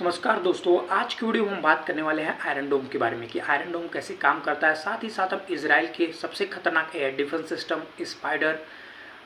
नमस्कार दोस्तों, आज की वीडियो में हम बात करने वाले हैं आयरन डोम के बारे में कि आयरन डोम कैसे काम करता है। साथ ही साथ हम इजराइल के सबसे खतरनाक air defence system spider,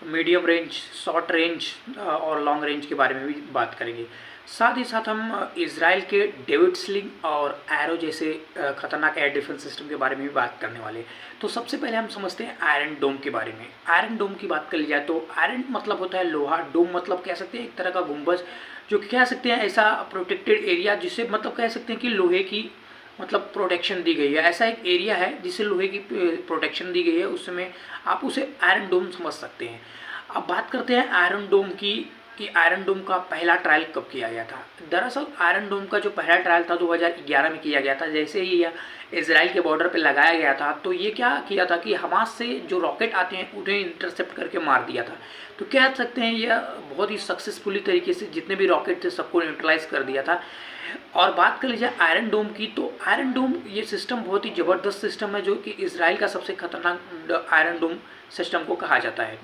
medium range, short range और लॉन्ग रेंज के बारे में भी बात करेंगे। साथ ही साथ हम इजराइल के डेविड स्लिंग और एरो जैसे खतरनाक एयर डिफेंस सिस्टम के बारे में भी बात करने वाले हैं। तो सबसे पहले हम समझते हैं आयरन डोम के बारे में। आयरन डोम की बात कर ली जाए तो आयरन मतलब होता है लोहा, डोम मतलब कह सकते हैं एक तरह का गुंबज, जो कि कह सकते हैं ऐसा प्रोटेक्टेड एरिया जिसे मतलब कह सकते हैं कि लोहे की मतलब प्रोटेक्शन दी गई है। ऐसा एक एरिया है जिसे लोहे की प्रोटेक्शन दी गई है, उसमें आप उसे आयरन डोम समझ सकते हैं। अब बात करते हैं आयरन डोम की कि आयरन डोम का पहला ट्रायल कब किया गया था। दरअसल आयरन डोम का जो पहला ट्रायल था 2011 में किया गया था। जैसे ही यह इसराइल के बॉर्डर पे लगाया गया था तो ये क्या किया था कि हमास से जो रॉकेट आते हैं उन्हें इंटरसेप्ट करके मार दिया था। तो कह सकते हैं यह बहुत ही सक्सेसफुली तरीके से जितने भी रॉकेट थे सबको न्यूट्रलाइज कर दिया था। और बात कर लीजिए आयरन डोम की, तो आयरन डोम ये सिस्टम बहुत ही ज़बरदस्त सिस्टम है जो कि इसराइल का सबसे खतरनाक आयरन डोम सिस्टम को कहा जाता है।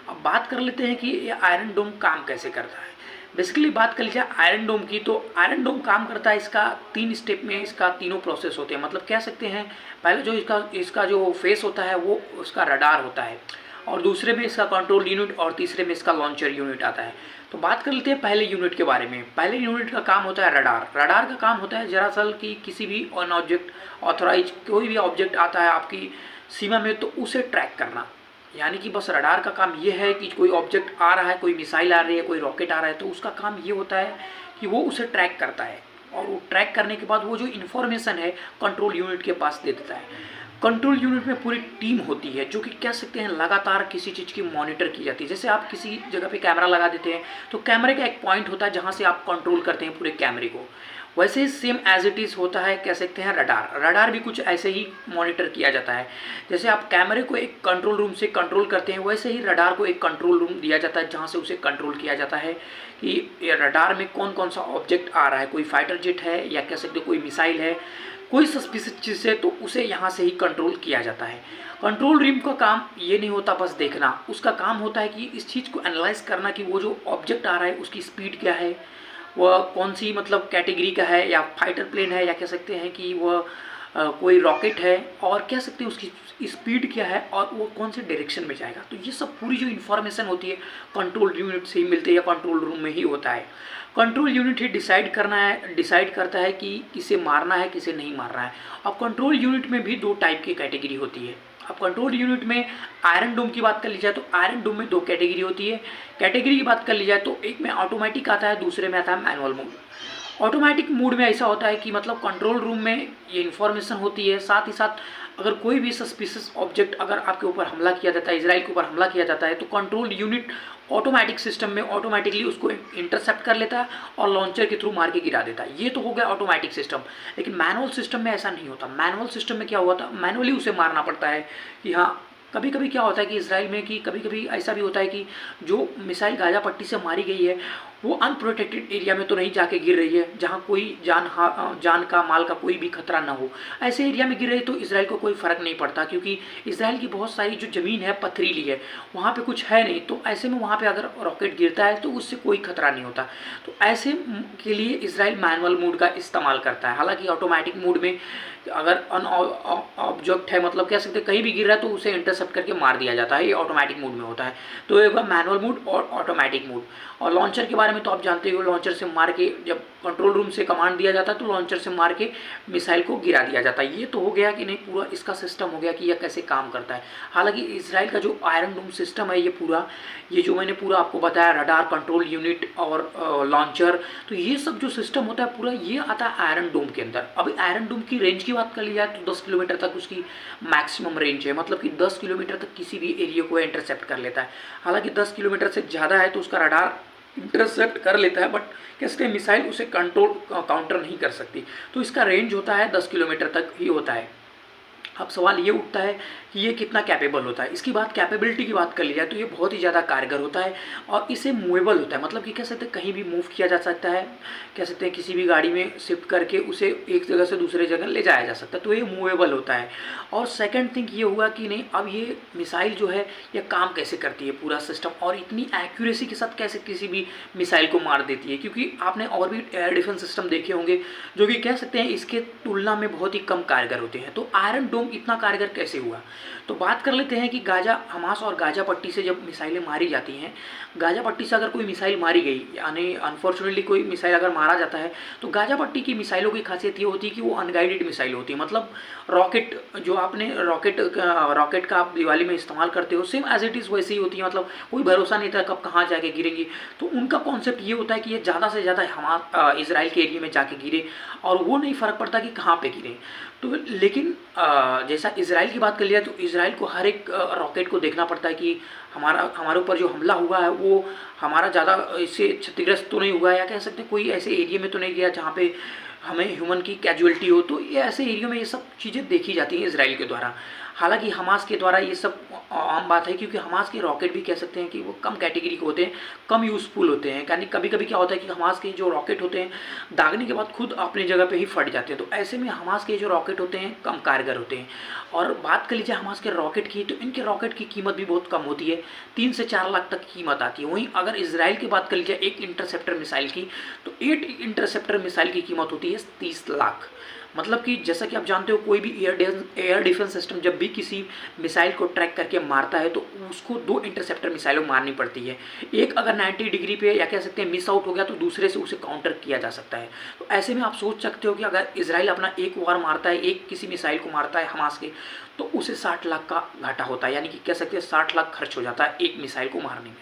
अब बात कर लेते हैं कि ये आयरन डोम काम कैसे करता है। बेसिकली बात कर लीजिए आयरन डोम की, तो आयरन डोम काम करता है, इसका 3 स्टेप में इसका तीनों प्रोसेस होते हैं। मतलब कह सकते हैं पहले जो इसका जो फेस होता है वो उसका रडार होता है, और दूसरे में इसका कंट्रोल यूनिट, और तीसरे में इसका लॉन्चर यूनिट आता है। तो बात कर लेते हैं पहले यूनिट के बारे में। पहले यूनिट का काम होता है रडार। रडार का काम होता है दरअसल कि किसी भी ऑन ऑब्जेक्ट ऑथोराइज कोई भी ऑब्जेक्ट आता है आपकी सीमा में तो उसे ट्रैक करना। यानी कि बस रडार का काम ये है कि कोई ऑब्जेक्ट आ रहा है, कोई मिसाइल आ रही है, कोई रॉकेट आ रहा है, तो उसका काम ये होता है कि वो उसे ट्रैक करता है, और वो ट्रैक करने के बाद वो जो इन्फॉर्मेशन है कंट्रोल यूनिट के पास दे देता है। कंट्रोल यूनिट में पूरी टीम होती है जो कि कह सकते हैं लगातार किसी चीज़ की मॉनिटर की जाती है। जैसे आप किसी जगह पे कैमरा लगा देते हैं तो कैमरे का एक पॉइंट होता है जहाँ से आप कंट्रोल करते हैं पूरे कैमरे को। वैसे ही सेम एज इट इज़ होता है कह सकते हैं रडार। रडार भी कुछ ऐसे ही मॉनिटर किया जाता है। जैसे आप कैमरे को एक कंट्रोल रूम से कंट्रोल करते हैं, वैसे ही रडार को एक कंट्रोल रूम दिया जाता है जहाँ से उसे कंट्रोल किया जाता है कि ये रडार में कौन कौन सा ऑब्जेक्ट आ रहा है। कोई फाइटर जेट है या कह सकते कोई मिसाइल है, कोई सस्पिशियस चीज़ है, तो उसे यहाँ से ही कंट्रोल किया जाता है। कंट्रोल रूम का काम ये नहीं होता बस देखना, उसका काम होता है कि इस चीज़ को एनालाइज करना कि वो जो ऑब्जेक्ट आ रहा है उसकी स्पीड क्या है, वह कौन सी मतलब कैटेगरी का है, या फाइटर प्लेन है, या कह सकते हैं कि वह कोई रॉकेट है, और कह सकते हैं उसकी स्पीड क्या है और वो कौन से डायरेक्शन में जाएगा। तो ये सब पूरी जो इन्फॉर्मेशन होती है कंट्रोल यूनिट से ही मिलती है या कंट्रोल रूम में ही होता है। कंट्रोल यूनिट ही डिसाइड करता है कि किसे मारना है किसे नहीं मारना है। अब कंट्रोल यूनिट में भी 2 टाइप की कैटेगरी होती है। अब कंट्रोल यूनिट में आयरन डोम की बात कर ली जाए तो आयरन डोम में 2 कैटेगरी होती है। कैटेगरी की बात कर ली जाए तो एक में ऑटोमेटिक आता है, दूसरे में आता है मैनुअल मोड। ऑटोमेटिक मोड में ऐसा होता है कि मतलब कंट्रोल रूम में ये इन्फॉर्मेशन होती है, साथ ही साथ अगर कोई भी सस्पिशियस ऑब्जेक्ट अगर आपके ऊपर हमला किया जाता है, इसराइल के ऊपर हमला किया जाता है, तो कंट्रोल यूनिट ऑटोमेटिक सिस्टम में ऑटोमेटिकली उसको इंटरसेप्ट कर लेता है और लॉन्चर के थ्रू मार के गिरा देता है। ये तो हो गया ऑटोमेटिक सिस्टम। लेकिन मैनुअल सिस्टम में ऐसा नहीं होता। मैनुअल सिस्टम में क्या हुआ था, मैनुअली उसे मारना पड़ता है कि हाँ, कभी कभी क्या होता है कि इसराइल में कि कभी कभी ऐसा भी होता है कि जो मिसाइल गाजा पट्टी से मारी गई है वो अनप्रोटेक्टेड एरिया में तो नहीं जाके गिर रही है जहाँ कोई जान का माल का कोई भी खतरा ना हो। ऐसे एरिया में गिर रही तो इसराइल को कोई फ़र्क नहीं पड़ता, क्योंकि इसराइल की बहुत सारी जो ज़मीन है पथरीली है, वहाँ पे कुछ है नहीं। तो ऐसे में वहाँ पे अगर रॉकेट गिरता है तो उससे कोई खतरा नहीं होता। तो ऐसे के लिए इसराइल मैनुअल मोड का इस्तेमाल करता है। हालांकि ऑटोमेटिक मोड में अगर ऑब्जेक्ट है, मतलब कह सकते हैं कहीं भी गिर रहा है तो उसे इंटरसेप्ट करके मार दिया जाता है। ये ऑटोमेटिक मोड में होता है। तो एक बार मैनुअल मोड और ऑटोमेटिक मोड। और लॉन्चर के बारे में तो आप जानते हो, लॉन्चर से मार के जब कंट्रोल रूम से कमांड दिया जाता है तो लॉन्चर से मार के मिसाइल को गिरा दिया जाता है। ये तो हो गया कि नहीं, पूरा इसका सिस्टम हो गया कि यह कैसे काम करता है। हालांकि इसराइल का जो आयरन डोम सिस्टम है ये पूरा, ये जो मैंने पूरा आपको बताया, रडार, कंट्रोल यूनिट और लॉन्चर, तो ये सब जो सिस्टम होता है पूरा ये आता है आयरन डोम के अंदर। अभी आयरन डोम की रेंज की बात कर ली जाए तो 10 किलोमीटर तक उसकी मैक्सिमम रेंज है। मतलब कि 10 किलोमीटर तक किसी भी एरिया को इंटरसेप्ट कर लेता है। हालांकि 10 किलोमीटर से ज़्यादा है तो उसका रडार इंटरसेप्ट कर लेता है, बट कैसे मिसाइल उसे काउंटर नहीं कर सकती। तो इसका रेंज होता है 10 किलोमीटर तक ही होता है। अब सवाल ये उठता है कि ये कितना कैपेबल होता है। इसकी बात कैपेबिलिटी की बात कर ली जाए तो ये बहुत ही ज़्यादा कारगर होता है और इसे मूवेबल होता है, मतलब कि कह सकते हैं कहीं भी मूव किया जा सकता है, कह सकते हैं किसी भी गाड़ी में शिफ्ट करके उसे एक जगह से दूसरे जगह ले जाया जा सकता है, तो ये मूवेबल होता है। और सेकंड थिंग ये हुआ कि नहीं, अब ये मिसाइल जो है ये काम कैसे करती है पूरा सिस्टम, और इतनी एक्यूरेसी के साथ कैसे किसी भी मिसाइल को मार देती है, क्योंकि आपने और भी एयर डिफेंस सिस्टम देखे होंगे जो कि कह सकते हैं इसके तुलना में बहुत ही कम कारगर होते हैं। तो आयरन डोम इतना कारगर कैसे हुआ, तो बात कर लेते हैं कि गाजा हमास और गाजा पट्टी से जब मिसाइलें मारी जाती हैं, गाजा पट्टी से अगर कोई मिसाइल मारी गई, यानी अनफॉर्चुनेटली कोई मिसाइल अगर मारा जाता है, तो गाजा पट्टी की मिसाइलों की खासियत ये होती है कि वो अनगाइडेड मिसाइल होती है, मतलब रॉकेट जो आपने रॉकेट का आप दिवाली में इस्तेमाल करते हो सेम एज इट इज़ वैसे ही होती है, मतलब कोई भरोसा नहीं था कब कहाँ जाके गिरेंगी। तो उनका कॉन्सेप्ट ये होता है कि ये ज़्यादा से ज़्यादा इसराइल के एरिया में जाके गिरे और वो नहीं फ़र्क पड़ता कि कहाँ पे गिरे। तो लेकिन जैसा इसराइल की बात कर लिया तो इसराइल को हर एक रॉकेट को देखना पड़ता है कि हमारे ऊपर जो हमला हुआ है वो हमारा ज़्यादा इससे क्षतिग्रस्त तो नहीं हुआ, या कह सकते हैं कोई ऐसे एरिया में तो नहीं गया जहाँ पे हमें ह्यूमन की कैजुअलिटी हो। तो ये ऐसे एरिया में ये सब चीज़ें देखी जाती हैं इसराइल के द्वारा। हालांकि हमास के द्वारा ये सब आम बात है, क्योंकि हमास के रॉकेट भी कह सकते हैं कि वो कम कैटेगरी के होते हैं, कम यूज़फुल होते हैं। यानी कभी कभी क्या होता है कि हमास के जो रॉकेट होते हैं दागने के बाद खुद अपनी जगह पे ही फट जाते हैं, तो ऐसे में हमास के जो रॉकेट होते हैं कम कारगर होते हैं। और बात कर लीजिए हमास के रॉकेट की, तो इनके रॉकेट की कीमत भी बहुत कम होती है, 3 से 4 लाख तक कीमत आती है। वहीं अगर इसराइल की बात कर लीजिए एक इंटरसेप्टर मिसाइल की, तो 8 इंटरसेप्टर मिसाइल की कीमत होती है 30 लाख। मतलब कि जैसा कि आप जानते हो कोई भी एयर डिफेंस सिस्टम जब भी किसी मिसाइल को ट्रैक करके मारता है तो उसको 2 इंटरसेप्टर मिसाइलों मारनी पड़ती है। एक अगर 90 डिग्री पे या कह सकते हैं मिस आउट हो गया तो दूसरे से उसे काउंटर किया जा सकता है। तो ऐसे में आप सोच सकते हो कि अगर इसराइल अपना एक वार मारता है, एक किसी मिसाइल को मारता है हमास के, तो उसे 60 लाख का घाटा होता है, यानी कि कह सकते हैं 60 लाख खर्च हो जाता है एक मिसाइल को मारने में।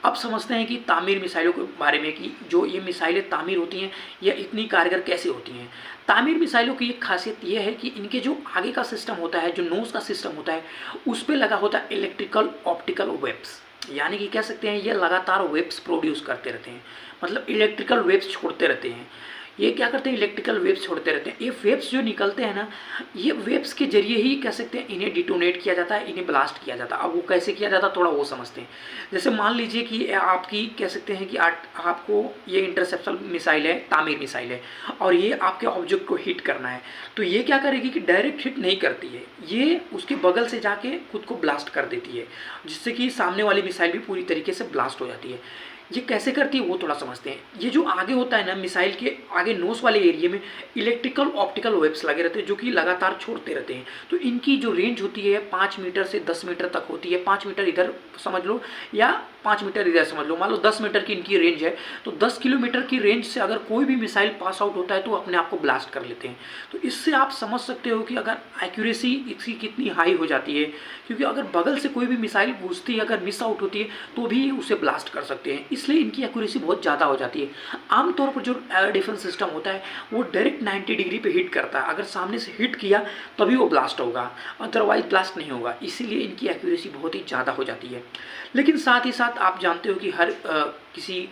अब समझते हैं कि तामीर मिसाइलों के बारे में कि जो ये मिसाइलें तामीर होती हैं ये इतनी कारगर कैसे होती हैं। तामीर मिसाइलों की एक खासियत ये है कि इनके जो आगे का सिस्टम होता है, जो नोज का सिस्टम होता है, उस पर लगा होता है इलेक्ट्रिकल ऑप्टिकल वेव्स, यानी कि कह सकते हैं ये लगातार वेव्स प्रोड्यूस करते रहते हैं, मतलब इलेक्ट्रिकल वेव्स छोड़ते रहते हैं। ये क्या करते हैं, इलेक्ट्रिकल वेव्स छोड़ते रहते हैं। ये वेव्स जो निकलते हैं ना, ये वेव्स के जरिए ही कह सकते हैं इन्हें डिटोनेट किया जाता है, इन्हें ब्लास्ट किया जाता है। अब वो कैसे किया जाता है थोड़ा वो समझते हैं। जैसे मान लीजिए कि आपकी कह सकते हैं कि आपको ये इंटरसेप्शन मिसाइल है, तामीर मिसाइल है, और ये आपके ऑब्जेक्ट को हिट करना है, तो ये क्या करेगी कि डायरेक्ट हिट नहीं करती है, ये उसके बगल से जाके खुद को ब्लास्ट कर देती है, जिससे कि सामने वाली मिसाइल भी पूरी तरीके से ब्लास्ट हो जाती है। ये कैसे करती है वो थोड़ा समझते हैं। ये जो आगे होता है ना, मिसाइल के आगे नोस वाले एरिया में इलेक्ट्रिकल ऑप्टिकल वेव्स लगे रहते हैं जो कि लगातार छोड़ते रहते हैं। तो इनकी जो रेंज होती है 5 मीटर से 10 मीटर तक होती है। 5 मीटर इधर समझ लो या 5 मीटर इधर समझ लो, मान लो 10 मीटर की इनकी रेंज है, तो 10 किलोमीटर की रेंज से अगर कोई भी मिसाइल पास आउट होता है तो अपने आप को ब्लास्ट कर लेते हैं। तो इससे आप समझ सकते हो कि अगर एक्यूरेसी इसकी कितनी हाई हो जाती है, क्योंकि अगर बगल से कोई भी मिसाइल घुसती है, अगर मिस आउट होती है तो भी उसे ब्लास्ट कर सकते हैं, इसलिए इनकी एक्यूरेसी बहुत ज़्यादा हो जाती है। आमतौर पर जो एयर डिफेंस सिस्टम होता है वो डायरेक्ट 90 डिग्री पे हिट करता है, अगर सामने से हिट किया तभी वो ब्लास्ट होगा, अदरवाइज ब्लास्ट नहीं होगा, इसीलिए इनकी एक्यूरेसी बहुत ही ज़्यादा हो जाती है। लेकिन साथ ही साथ आप जानते हो कि हर किसी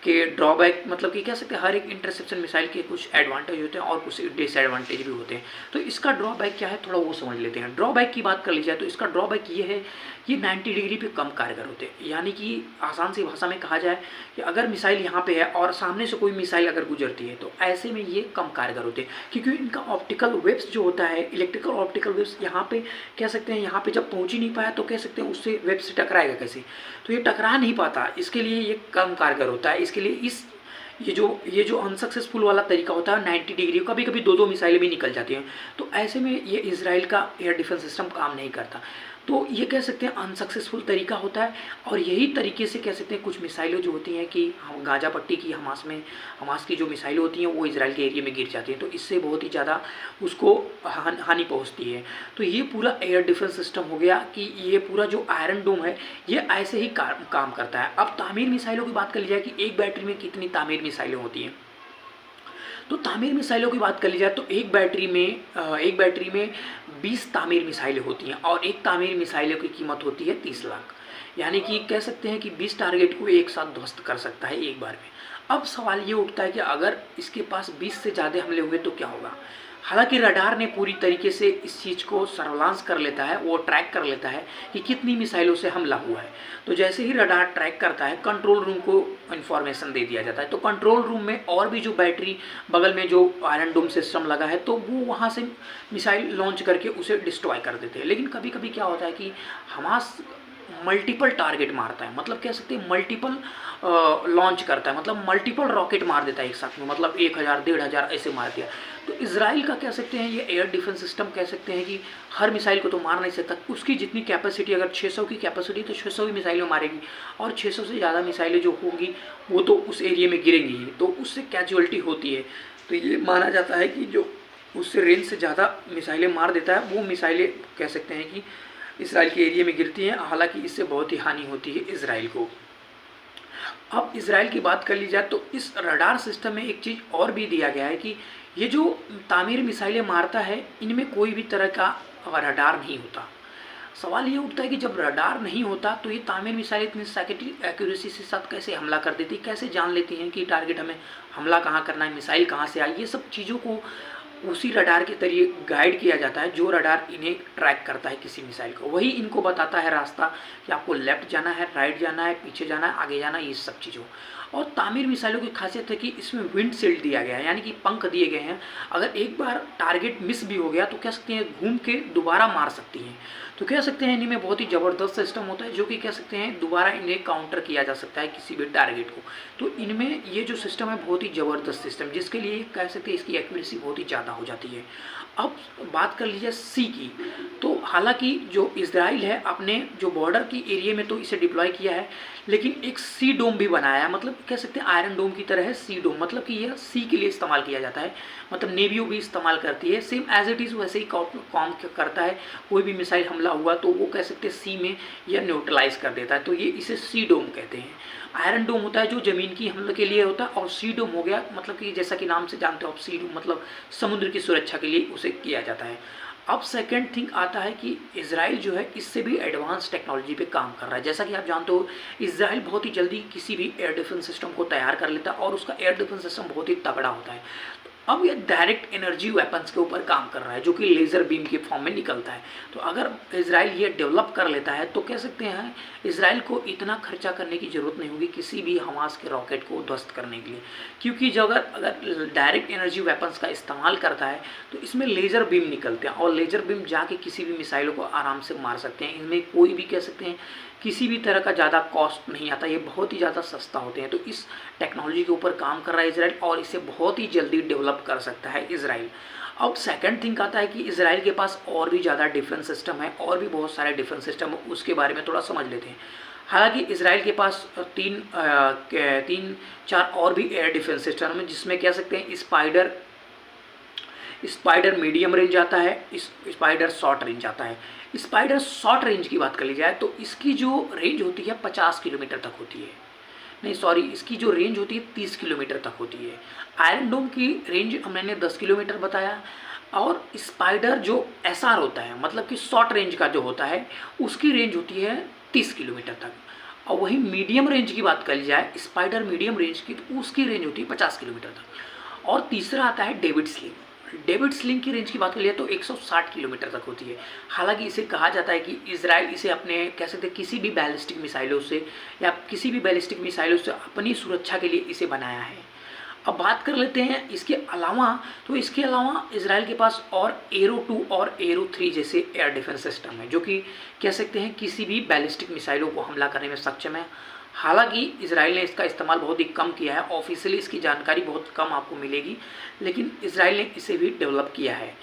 के ड्रॉबैक, मतलब कि कह सकते हैं हर एक इंटरसेप्शन मिसाइल के कुछ एडवांटेज होते हैं और कुछ डिसएडवांटेज भी होते हैं। तो इसका ड्रॉबैक क्या है थोड़ा वो समझ लेते हैं। ड्रॉबैक की बात कर ली जाए तो इसका ड्रॉबैक ये है, ये 90 डिग्री पे कम कारगर होते हैं। यानी कि आसान सी भाषा में कहा जाए कि अगर मिसाइल यहाँ पे है और सामने से कोई मिसाइल अगर गुजरती है तो ऐसे में ये कम कारगर होते हैं, क्योंकि इनका ऑप्टिकल वेव्स जो होता है, इलेक्ट्रिकल ऑप्टिकल वेव्स यहाँ पे कह सकते हैं यहाँ पे जब पहुँच ही नहीं पाया तो कह सकते हैं उससे वेब से टकराएगा कैसे, तो ये टकरा नहीं पाता, इसके लिए ये कम कारगर होता है। इसके लिए ये जो अनसक्सेसफुल वाला तरीका होता है 90 डिग्री, कभी कभी 2-2 मिसाइलें भी निकल जाती हैं, तो ऐसे में ये इजराइल का एयर डिफेंस सिस्टम काम नहीं करता। तो ये कह सकते हैं अनसक्सेसफुल तरीका होता है। और यही तरीके से कह सकते हैं कुछ मिसाइलें जो होती हैं कि गाजा पट्टी की हमास की जो मिसाइलें होती हैं वो इजराइल के एरिया में गिर जाती हैं, तो इससे बहुत ही ज़्यादा उसको हानि पहुंचती है। तो ये पूरा एयर डिफेंस सिस्टम हो गया कि ये पूरा जो आयरन डोम है ये ऐसे ही काम करता है। अब तामीर मिसाइलों की बात कर ली जाए कि एक बैटरी में कितनी तामीर मिसाइलें होती हैं, तो तामीर मिसाइलों की बात कर ली जाए तो एक बैटरी में 20 तामीर मिसाइलें होती हैं और एक तामीर मिसाइलों की कीमत होती है 30 लाख। यानी कि कह सकते हैं कि 20 टारगेट को एक साथ ध्वस्त कर सकता है एक बार में। अब सवाल ये उठता है कि अगर इसके पास 20 से ज़्यादा हमले हुए तो क्या होगा। हालांकि रडार ने पूरी तरीके से इस चीज़ को सर्विलांस कर लेता है, वो ट्रैक कर लेता है कि कितनी मिसाइलों से हमला हुआ है। तो जैसे ही रडार ट्रैक करता है, कंट्रोल रूम को इन्फॉर्मेशन दे दिया जाता है। तो कंट्रोल रूम में और भी जो बैटरी बगल में जो आयरन डोम सिस्टम लगा है, तो वो वहाँ से मिसाइल लॉन्च करके उसे डिस्ट्रॉय कर देते हैं। लेकिन कभी कभी क्या होता है कि हमास मल्टीपल टारगेट मारता है, मतलब कह सकते हैं मल्टीपल लॉन्च करता है, मतलब मल्टीपल रॉकेट मार देता है एक साथ में, मतलब 1000 1500 ऐसे मार दिया। तो इजराइल का कह सकते हैं ये एयर डिफेंस सिस्टम कह सकते हैं कि हर मिसाइल को तो मार नहीं सकता। उसकी जितनी कैपेसिटी, अगर 600 की कैपेसिटी तो 600 ही मिसाइलें मारेगी, और 600 से ज़्यादा मिसाइलें जो होंगी वो तो उस एरिया में गिरेंगी ही, तो उससे कैजुअलिटी होती है। तो ये माना जाता है कि जो उससे रेंज से ज़्यादा मिसाइलें मार देता है वो मिसाइलें कह सकते हैं कि इसराइल के एरिया में गिरती हैं। हालांकि इससे बहुत ही हानि होती है इसराइल को। अब इसराइल की बात कर ली जाए तो इस रडार सिस्टम में एक चीज़ और भी दिया गया है कि ये जो तामीर मिसाइलें मारता है, इनमें कोई भी तरह का रडार नहीं होता। सवाल ये उठता है कि जब रडार नहीं होता तो ये तामीर मिसाइल इतनी सैकेंड एक्यूरेसी से साथ कैसे हमला कर देती, कैसे जान लेती हैं कि टारगेट हमें हमला कहाँ करना है, मिसाइल कहाँ से आई। ये सब चीज़ों को उसी रडार के जरिए गाइड किया जाता है, जो रडार इन्हें ट्रैक करता है किसी मिसाइल को, वही इनको बताता है रास्ता कि आपको लेफ्ट जाना है, राइट जाना है, पीछे जाना है, आगे जाना है, ये सब चीज़ों। और तामीर मिसाइलों की खासियत है कि इसमें विंड शील्ड दिया गया है, यानी कि पंख दिए गए हैं। अगर एक बार टारगेट मिस भी हो गया तो कह सकते हैं घूम के दोबारा मार सकती हैं। तो कह सकते हैं इनमें बहुत ही ज़बरदस्त सिस्टम होता है, जो कि कह सकते हैं दोबारा इन्हें काउंटर किया जा सकता है किसी भी टारगेट को। तो इनमें ये जो सिस्टम है बहुत ही ज़बरदस्त सिस्टम, जिसके लिए कह सकते हैं इसकी एक्यूरेसी बहुत ही ज़्यादा हो जाती है। अब बात कर लीजिए सी की, तो हालांकि जो इजराइल है अपने जो बॉर्डर की एरिया में तो इसे डिप्लॉय किया है, लेकिन एक सी डोम भी बनाया है, मतलब कह सकते हैं आयरन डोम की तरह है सी डोम, मतलब कि यह सी के लिए इस्तेमाल किया जाता है, मतलब नेवियो भी इस्तेमाल करती है। सेम एज इट इज़ वैसे ही काम करता है। कोई भी मिसाइल हमला हुआ तो वो कह सकते हैं सी में यह न्यूट्रलाइज कर देता है, तो ये इसे सी डोम कहते हैं। आयरन डोम होता है जो ज़मीन की हमले के लिए होता है, और सी डोम हो गया मतलब कि जैसा कि नाम से जानते हो आप, सी डोम मतलब समुद्र की सुरक्षा के लिए उसे किया जाता है। अब सेकंड थिंग आता है कि इजराइल जो है इससे भी एडवांस टेक्नोलॉजी पे काम कर रहा है। जैसा कि आप जानते हो इजराइल बहुत ही जल्दी किसी भी एयर डिफेंस सिस्टम को तैयार कर लेता है, और उसका एयर डिफेंस सिस्टम बहुत ही तगड़ा होता है। अब ये डायरेक्ट एनर्जी वेपन्स के ऊपर काम कर रहा है, जो कि लेज़र बीम के फॉर्म में निकलता है। तो अगर इजराइल ये डेवलप कर लेता है तो कह सकते हैं इजराइल को इतना खर्चा करने की ज़रूरत नहीं होगी किसी भी हमास के रॉकेट को ध्वस्त करने के लिए, क्योंकि जो अगर डायरेक्ट एनर्जी वेपन्स का इस्तेमाल करता है तो इसमें लेज़र बीम निकलते हैं, और लेज़र बीम जाके किसी भी मिसाइलों को आराम से मार सकते हैं। इनमें कोई भी कह सकते हैं किसी भी तरह का ज़्यादा कॉस्ट नहीं आता, ये बहुत ही ज़्यादा सस्ता होते हैं। तो इस टेक्नोलॉजी के ऊपर काम कर रहा है इजराइल, और इसे बहुत ही जल्दी डेवलप कर सकता है इजराइल। अब सेकंड थिंग आता है कि इजराइल के पास और भी ज़्यादा डिफेंस सिस्टम है, और भी बहुत सारे डिफेंस सिस्टम, उसके बारे में थोड़ा समझ लेते हैं। हालांकि इजराइल के पास तीन चार और भी एयर डिफेंस सिस्टम है, जिसमें कह सकते हैं स्पाइडर मीडियम रेंज आता है, स्पाइडर शॉर्ट रेंज आता है। स्पाइडर शॉर्ट रेंज की बात कर ली जाए तो इसकी जो रेंज होती है 50 किलोमीटर तक होती है, नहीं सॉरी, इसकी जो रेंज होती है 30 किलोमीटर तक होती है। आयरन डोम की रेंज मैंने 10 किलोमीटर बताया, और स्पाइडर जो एसआर होता है मतलब कि शॉर्ट रेंज का जो होता है उसकी रेंज होती है 30 किलोमीटर तक। और वही मीडियम रेंज की बात कर ली जाए, स्पाइडर मीडियम रेंज की, तो उसकी रेंज होती है 50 किलोमीटर तक। और तीसरा आता है डेविड स्लिंग। डेविड स्लिंग की रेंज की बात करिए तो 160 किलोमीटर तक होती है। हालांकि इसे कहा जाता है कि इजराइल इसे अपने कह सकते हैं किसी भी बैलिस्टिक मिसाइलों से या किसी भी बैलिस्टिक मिसाइलों से अपनी सुरक्षा के लिए इसे बनाया है। अब बात कर लेते हैं इसके अलावा, तो इसके अलावा इजराइल के पास और एरो 2 और एरो 3 जैसे एयर डिफेंस सिस्टम है, जो कि कह सकते हैं किसी भी बैलिस्टिक मिसाइलों को हमला करने में सक्षम है। हालांकि इजराइल ने इसका इस्तेमाल बहुत ही कम किया है, ऑफिशियली इसकी जानकारी बहुत कम आपको मिलेगी, लेकिन इजराइल ने इसे भी डेवलप किया है।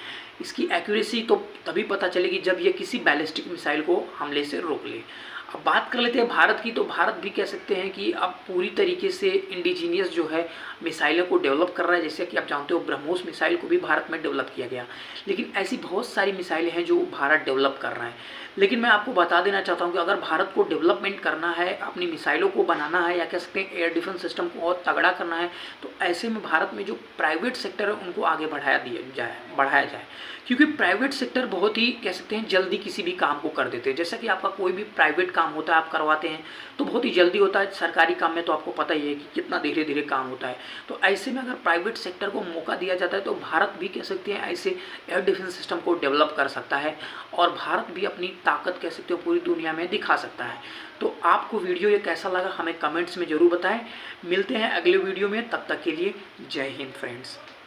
इसकी एक्यूरेसी तो तभी पता चलेगी जब ये किसी बैलिस्टिक मिसाइल को हमले से रोक ले। अब बात कर लेते हैं भारत की, तो भारत भी कह सकते हैं कि अब पूरी तरीके से इंडिजीनियस जो है मिसाइलों को डेवलप कर रहा है। जैसे कि आप जानते हो ब्रह्मोस मिसाइल को भी भारत में डेवलप किया गया, लेकिन ऐसी बहुत सारी मिसाइलें हैं जो भारत डेवलप कर रहा है। लेकिन मैं आपको बता देना चाहता हूं कि अगर भारत को डेवलपमेंट करना है, अपनी मिसाइलों को बनाना है, या कह सकते हैं एयर डिफेंस सिस्टम को और तगड़ा करना है, तो ऐसे में भारत में जो प्राइवेट सेक्टर है उनको आगे बढ़ाया जाए, क्योंकि प्राइवेट सेक्टर बहुत ही कह सकते हैं जल्दी किसी भी काम को कर देते हैं। जैसा कि आपका कोई भी प्राइवेट काम होता है आप करवाते हैं तो बहुत ही जल्दी होता है। सरकारी काम में तो आपको पता ही है कि कितना धीरे धीरे काम होता है। तो ऐसे में अगर प्राइवेट सेक्टर को मौका दिया जाता है तो भारत भी कह सकते हैं ऐसे एयर डिफेंस सिस्टम को डेवलप कर सकता है और भारत भी अपनी ताकत कह सकते हो पूरी दुनिया में दिखा सकता है। तो आपको वीडियो ये कैसा लगा हमें कमेंट्स में ज़रूर बताएं। मिलते हैं अगले वीडियो में, तब तक के लिए जय हिंद फ्रेंड्स।